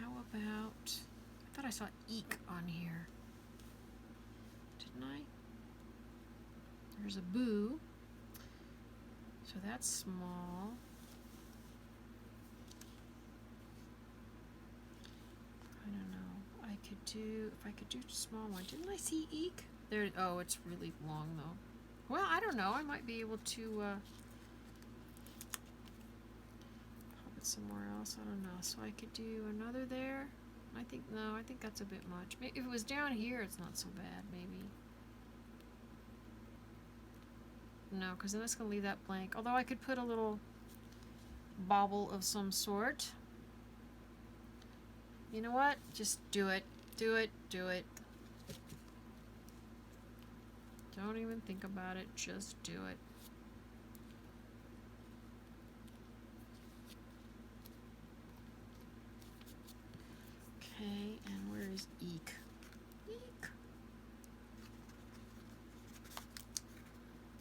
How about, I thought I saw Eek on here. Didn't I? There's a Boo. So that's small. I don't know. I could do, if I could do a small one. Didn't I see Eek? There, oh, it's really long though. Well, I don't know. I might be able to pop it somewhere else. I don't know. So I could do another there. I think, no, I think that's a bit much. Maybe if it was down here, it's not so bad, maybe. No, because then that's going to leave that blank. Although I could put a little bauble of some sort. You know what? Just do it. Do it. Do it. Don't even think about it. Just do it. Okay, and where is Eek? Eek.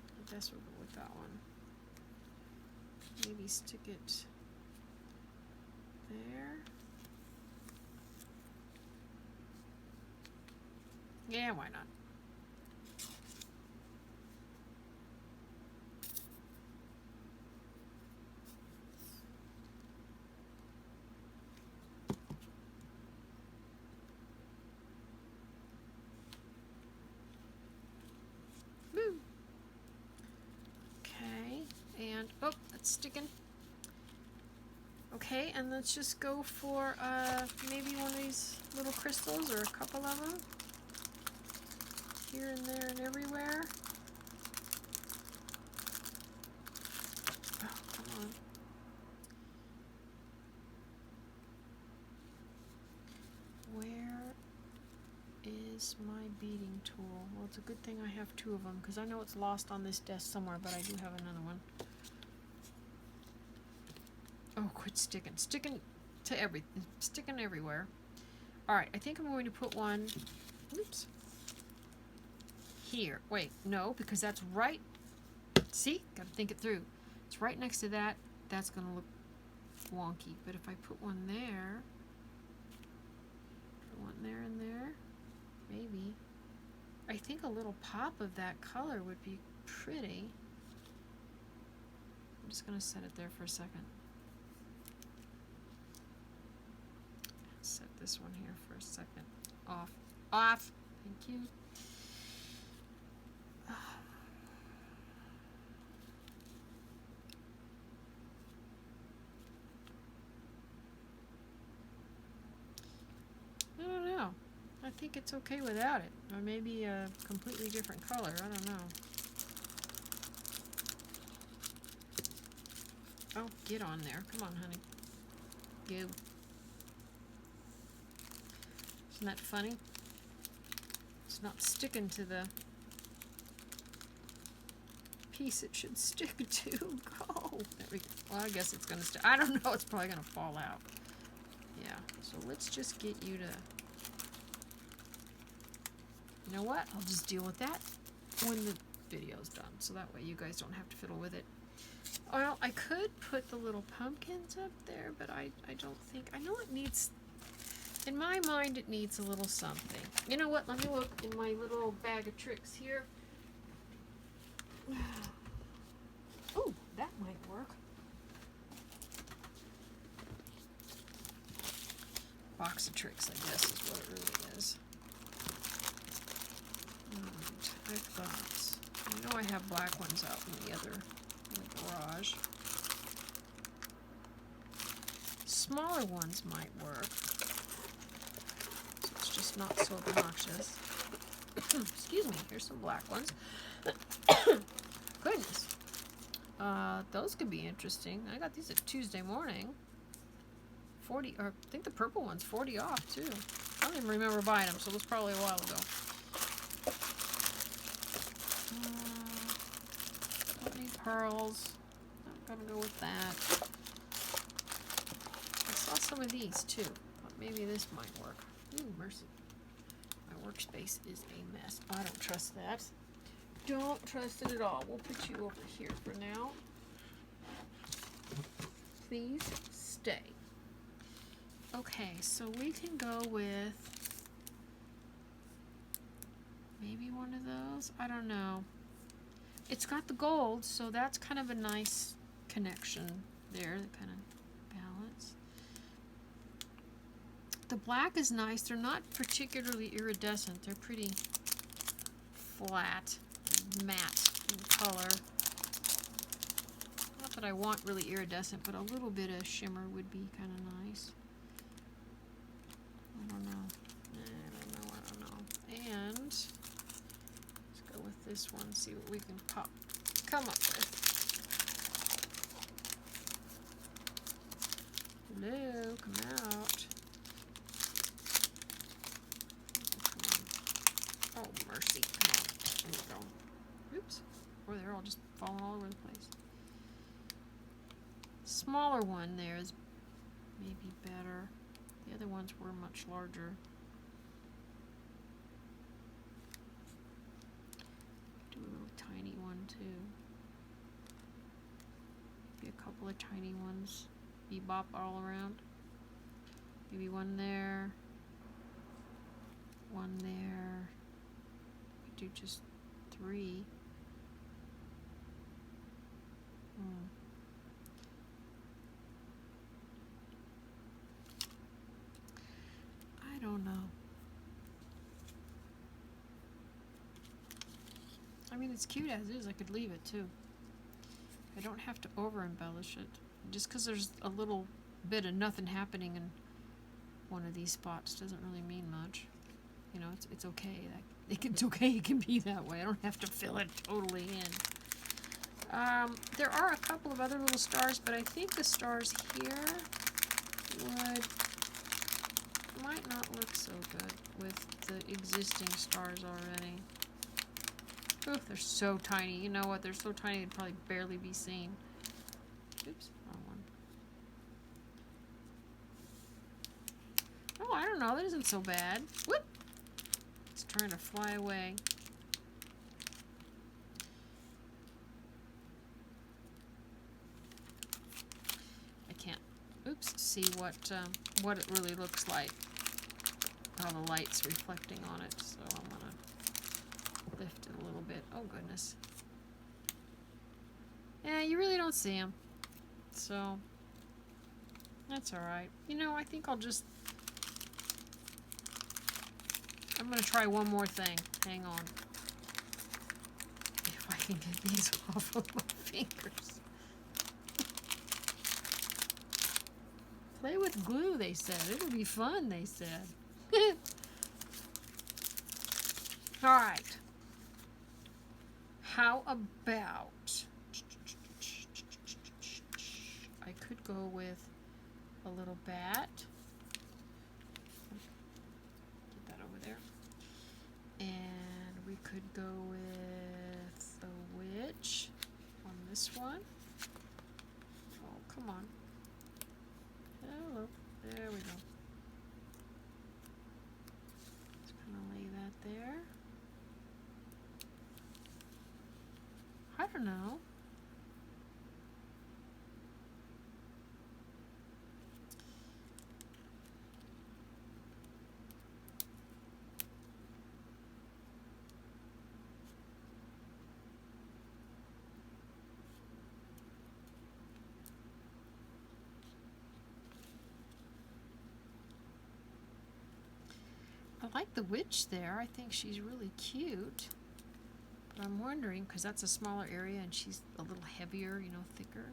I guess we'll go with that one. Maybe stick it there. Yeah, why not? sticking. Okay, and let's just go for maybe one of these little crystals or a couple of them. Here and there and everywhere. Oh, come on. Where is my beading tool? Well, it's a good thing I have two of them because I know it's lost on this desk somewhere, but I do have another one. Oh, quit sticking. Sticking to everything. Sticking everywhere. Alright, I think I'm going to put one, oops, here. Wait, no, because that's right, see? Gotta think it through. It's right next to that. That's gonna look wonky. But if I put one there, and there, maybe. I think a little pop of that color would be pretty. I'm just gonna set it there for a second. Set this one here for a second. Off. Off. Thank you. I don't know. I think it's okay without it. Or maybe a completely different color. I don't know. Oh, get on there. Come on, honey. Go. Isn't that funny? It's not sticking to the piece it should stick to. Go. There we go. Well, I guess it's going to stick. I don't know. It's probably going to fall out. Yeah. So let's just get you to... You know what? I'll just deal with that when the video's done. So that way you guys don't have to fiddle with it. Well, I could put the little pumpkins up there, but I don't think... I know it needs... In my mind, it needs a little something. You know what? Let me look in my little bag of tricks here. Oh, that might work. Box of tricks, I guess, is what it really is. Alright, I've got... I know I have black ones out in the garage. Smaller ones might work. Not so obnoxious. Excuse me, here's some black ones. Goodness. Those could be interesting. I got these at Tuesday morning. 40, or I think the purple one's 40 off too. I don't even remember buying them, so it was probably a while ago. Don't need pearls. Not gonna go with that. I saw some of these too. Thought maybe this might work. Ooh, mercy. My workspace is a mess. I don't trust that. Don't trust it at all. We'll put you over here for now. Please stay. Okay, so we can go with maybe one of those. I don't know. It's got the gold, so that's kind of a nice connection there. That kind of balance. The black is nice. They're not particularly iridescent. They're pretty flat, matte in color. Not that I want really iridescent, but a little bit of shimmer would be kind of nice. I don't know. I don't know. And let's go with this one, see what we can come up with. Hello, come out. Oh, mercy. Come on. There we go. Oops. Or they're all just falling all over the place. Smaller one there is maybe better. The other ones were much larger. Do a little tiny one too. Maybe a couple of tiny ones. Bebop all around. Maybe one there. One there. Do just 3. I don't know. I mean, it's cute as is. I could leave it too. I don't have to over embellish it. Just because there's a little bit of nothing happening in one of these spots doesn't really mean much. You know, it's okay. It's okay. It can be that way. I don't have to fill it totally in. There are a couple of other little stars, but I think the stars here might not look so good with the existing stars already. Ooh, they're so tiny. You know what? They're so tiny they'd probably barely be seen. Oops, wrong one. Oh, I don't know. That isn't so bad. Whoop! It's trying to fly away. I can't, oops, see what it really looks like. How the light's reflecting on it. So I'm gonna lift it a little bit. Oh, goodness. Yeah, you really don't see them. So, that's alright. You know, I think I'm going to try one more thing. Hang on. If I can get these off of my fingers. Play with glue, they said. It'll be fun, they said. Alright. How about... I could go with a little bat. Get that over there. And we could go with a witch on this one. Oh, come on. Hello. There we go. Just kind of lay that there. I don't know. I like the witch there. I think she's really cute. But I'm wondering, because that's a smaller area and she's a little heavier, you know, thicker.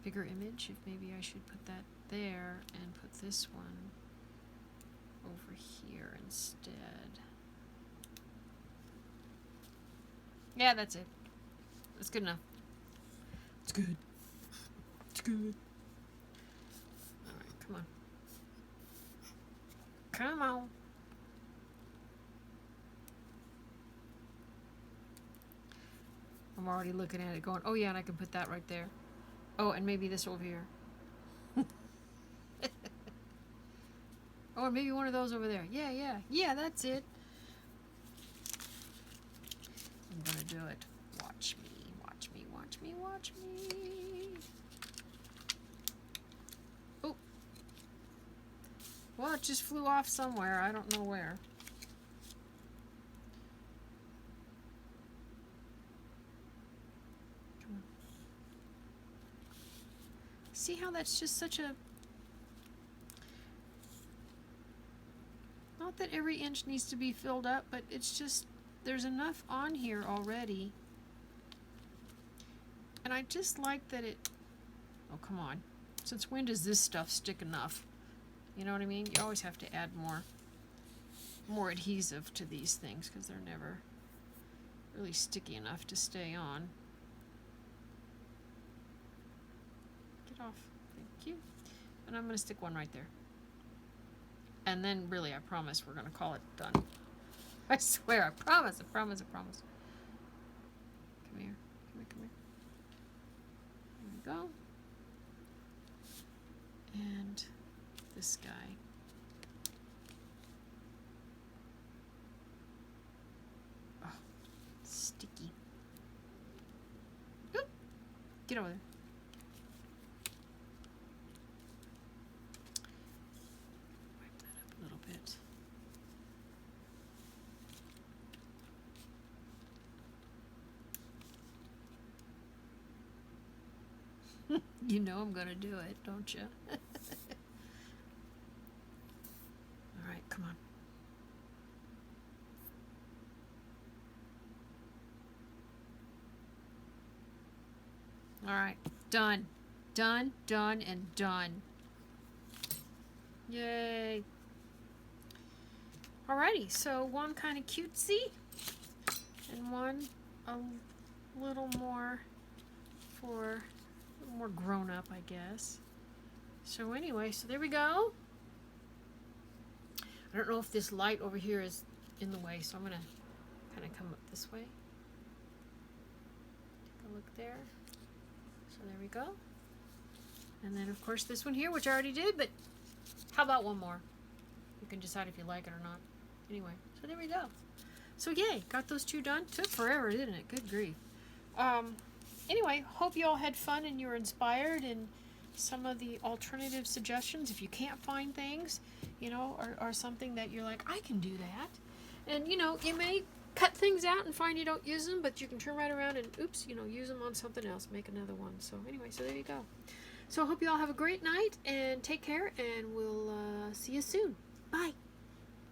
Bigger image, if maybe I should put that there and put this one over here instead. Yeah, that's it. That's good enough. It's good. It's good. Alright, come on. Come on. I'm already looking at it going, oh yeah, and I can put that right there. Oh, and maybe this over here. Oh, and maybe one of those over there. Yeah, yeah. Yeah, that's it. I'm gonna do it. Watch me, watch me, watch me, watch me. Oh. Well, it just flew off somewhere. I don't know where. Come on. See how that's just such a... Not that every inch needs to be filled up, but it's just, there's enough on here already. And I just like that it, oh come on. Since when does this stuff stick enough? You know what I mean? You always have to add more adhesive to these things because they're never really sticky enough to stay on. Get off. Thank you. And I'm going to stick one right there. And then, really, I promise we're going to call it done. I swear, I promise, I promise, I promise. Come here. Come here, come here. There we go. And this guy. Oh, sticky. Oop. Get over there. You know I'm gonna do it, don't you? Alright, come on. Alright, done. Done, done, and done. Yay. Alrighty, so one kind of cutesy, and one a little more grown up, I guess. So anyway, so there we go. I don't know if this light over here is in the way, so I'm going to kind of come up this way. Take a look there. So there we go. And then, of course, this one here, which I already did, but how about one more? You can decide if you like it or not. Anyway, so there we go. So yay, got those two done. Took forever, didn't it? Good grief. Anyway, hope you all had fun and you were inspired, and some of the alternative suggestions, if you can't find things, you know, are something that you're like, I can do that. And, you know, you may cut things out and find you don't use them, but you can turn right around and, oops, you know, use them on something else, make another one. So anyway, so there you go. So I hope you all have a great night, and take care, and we'll see you soon. Bye.